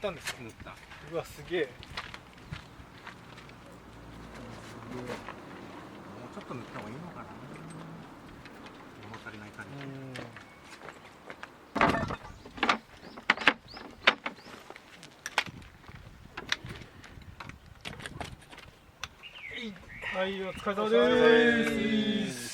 ったんですか？塗った。うわ、すげえ。もうちょっと塗った方がいいのかな。物足りない感はい、お疲れ様です。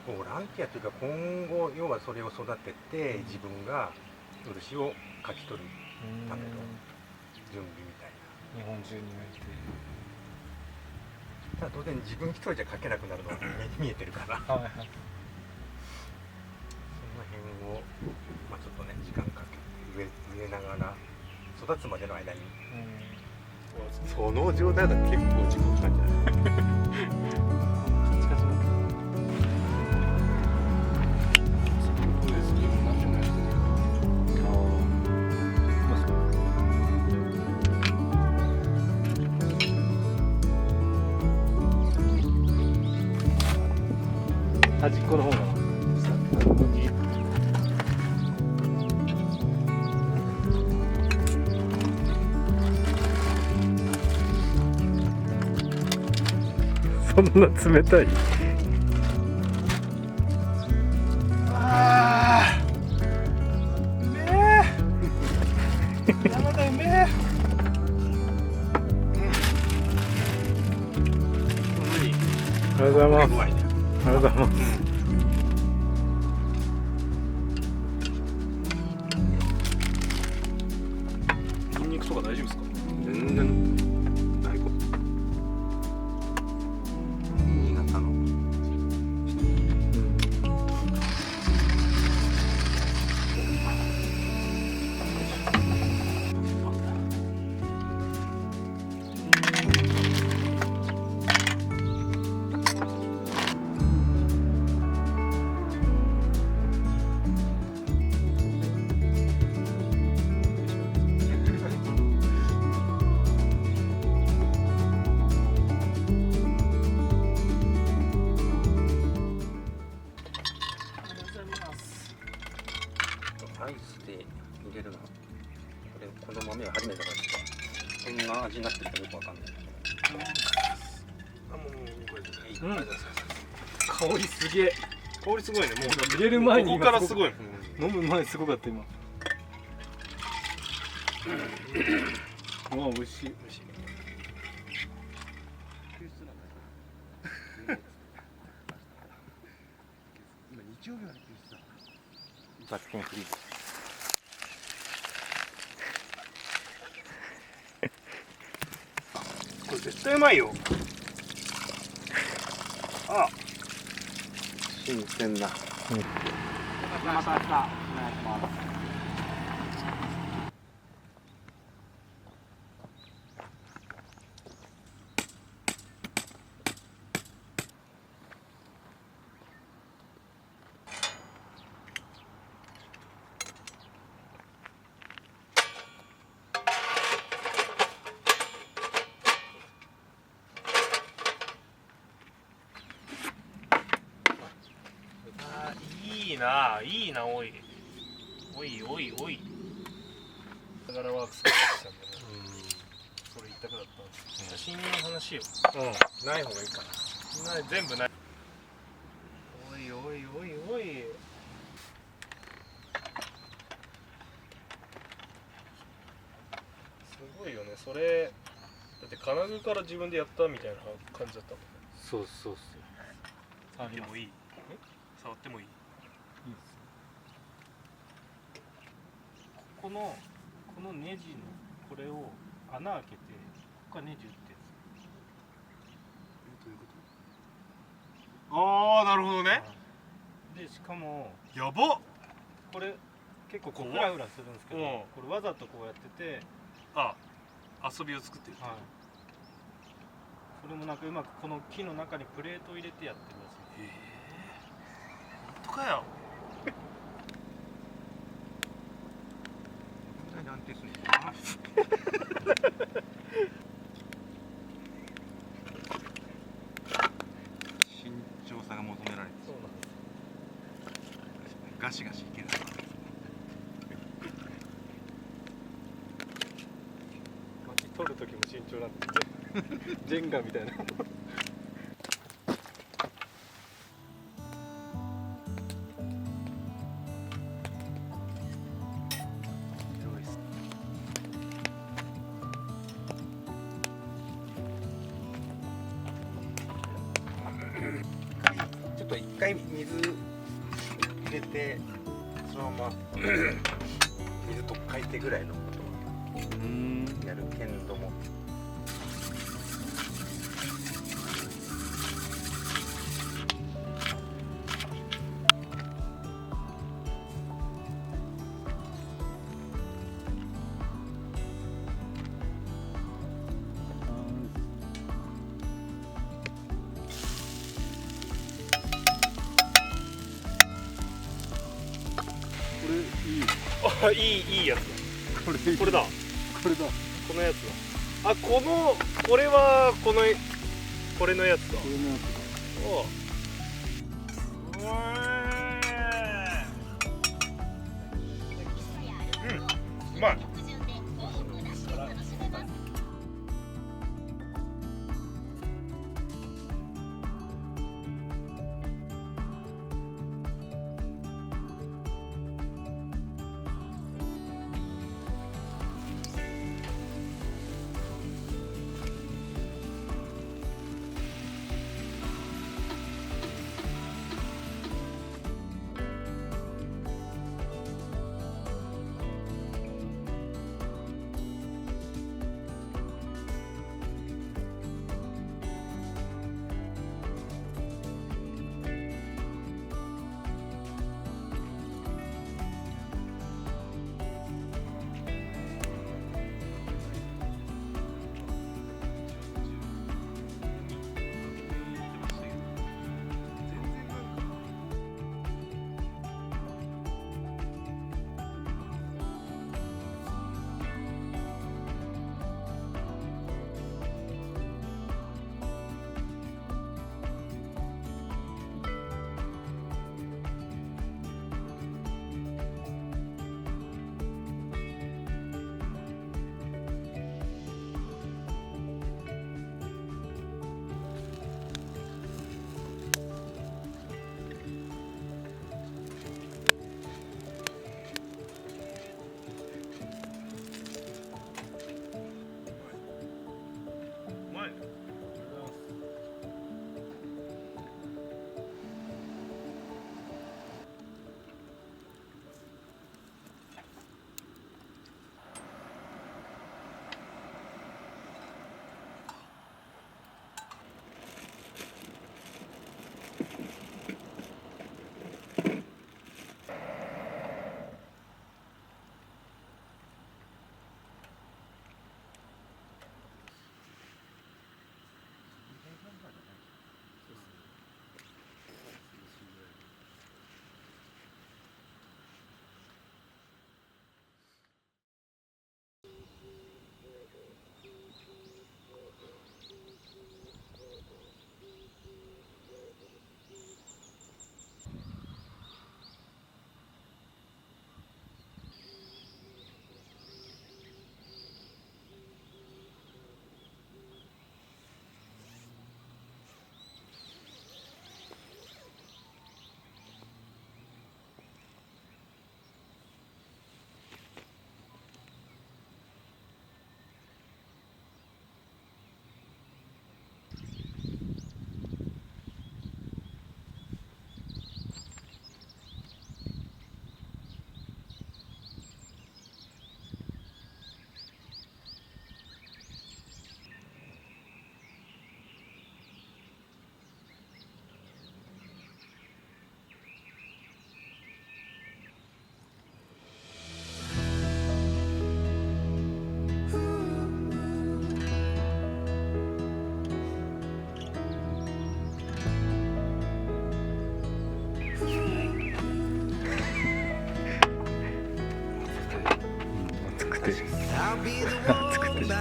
ボランティアというか、今後要はそれを育てて自分が漆をかき取るための準備みたいな。日本中において。ただ当然自分一人じゃかけなくなるのは目に見えてるから。はいはい。その辺を、まあ、ちょっとね時間かけて植えながら育つまでの間に、その状態だと結構時間かかるんじゃない？端っこの方がそんな冷たい。あー、うめえ。山田うめえ。ありがとうございます。ありがとうございます。ニンニクとか大丈夫ですか？全然大根。新潟の。アイスで入れるの。この豆は初めてだからどんな味になってるかよくわかんない。あ、もうこれでいい。香りすげえ。香りすごいね。もう入れる前にここからすごい。飲む前すごかった今。うわ、美味しい。美味しい。今日曜日は休日だ。雑菌フリー。これ絶対うまいよ。あ、新鮮な。また明日お願いします。いいな、おいおいおいおい。だからワークスが来たんだけど、それ一択だったんです。写真の話よ。ない方がいいかな。全部ない。おいおいおいおい。すごいよね。それだって金具から自分でやったみたいな感じだったもんね。そうそうそう。触ってもいい？触ってもいい？いいです。このネジのこれを穴開けて、ここからネジ打ってるんですよ。どういうこと？ああ、なるほどね。で、しかもやばっ。これ結構こうフラフラするんですけど、これわざとこうやってて、遊びを作ってる。はい。それもなんかうまくこの木の中にプレートを入れてやってるらしい。本当かよ。安定するんだな。慎ガシガシいける。街取る時も慎重なんでジェンガみたいなちょっと一回水入れてそのまま水とかいてぐらいのことをやるけんども、いいやつだ。これだ。このやつだ。あ、これはこれのやつだ。おう。うまい。て暑くて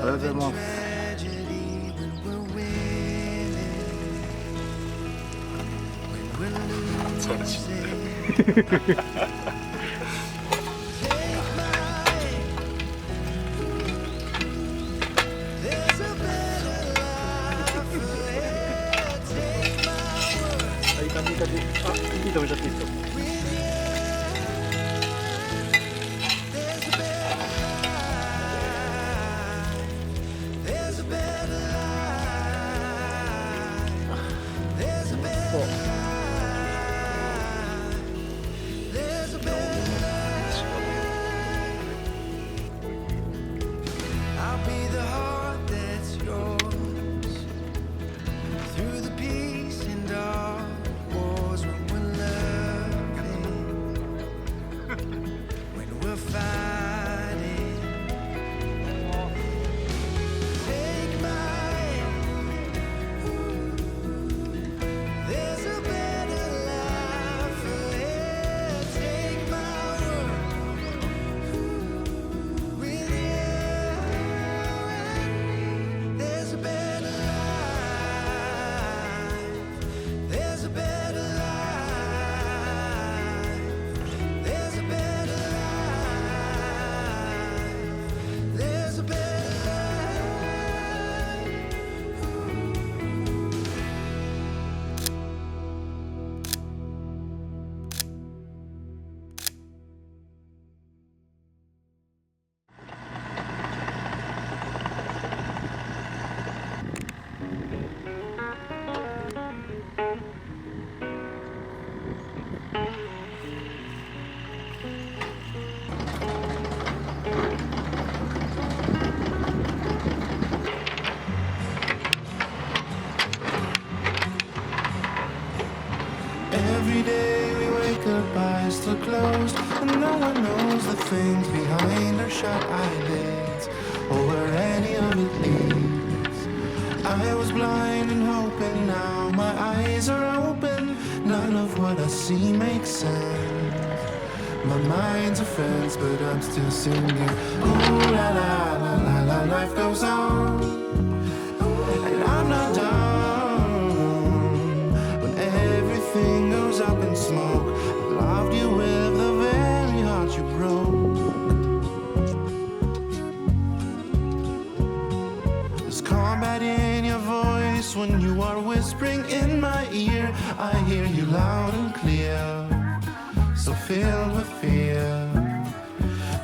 がとうございます。素晴らしい。いい感じいい感じ。あ、いい止めちゃっていいですよ。Every day we wake up, eyes still closed, and no one knows the things behind our shut eyelids, or where any of it leads. I was blind and hoping, now my eyes are open. None of what I see makes sense. My mind's a fence, but I'm still singing. Ooh la la la la la, life goes on, and I'm not done. Everything goes up in smoke. I loved you with the very heart you broke. There's combat in your voice when you are whispering in my ear. I hear you loud and clear, so filled with fear.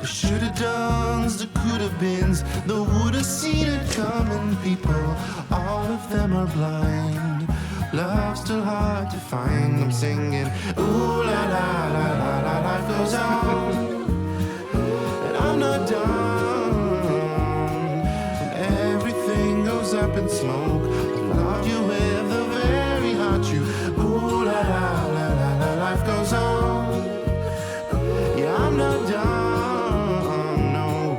The shoulda dones, the coulda beens, the woulda seen it coming. People, all of them are blind. Love's still hard to find. I'm singing, ooh la la la la la, life goes on, and I'm not done. And everything goes up in smoke. I loved you with the very heart you. Ooh la la la la la, life goes on. Yeah, I'm not done, no.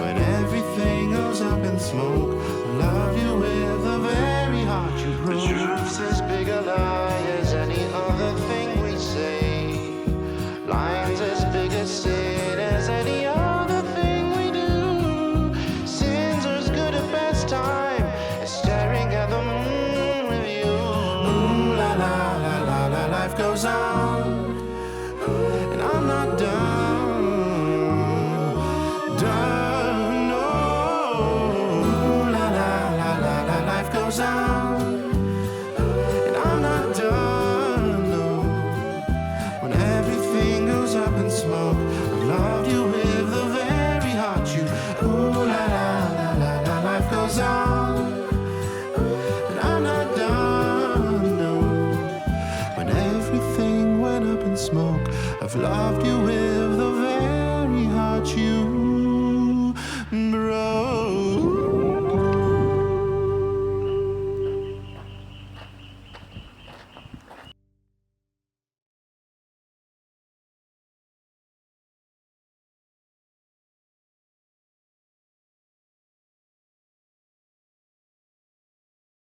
When everything goes up in smoke, I love you with the very heart you broke. As big a lie as any other thing we say. Lines as big a sin as any other thing we do. Sins are as good a pastime as staring at the moon with you. Ooh la la la la la, life goes on, and I'm not done, no. Ooh la la la la la, life goes on. Up in smoke, I loved you with the very heart you. Ooh la la la la la, life goes on, and I'm not done, no. When everything went up in smoke, I've loved you with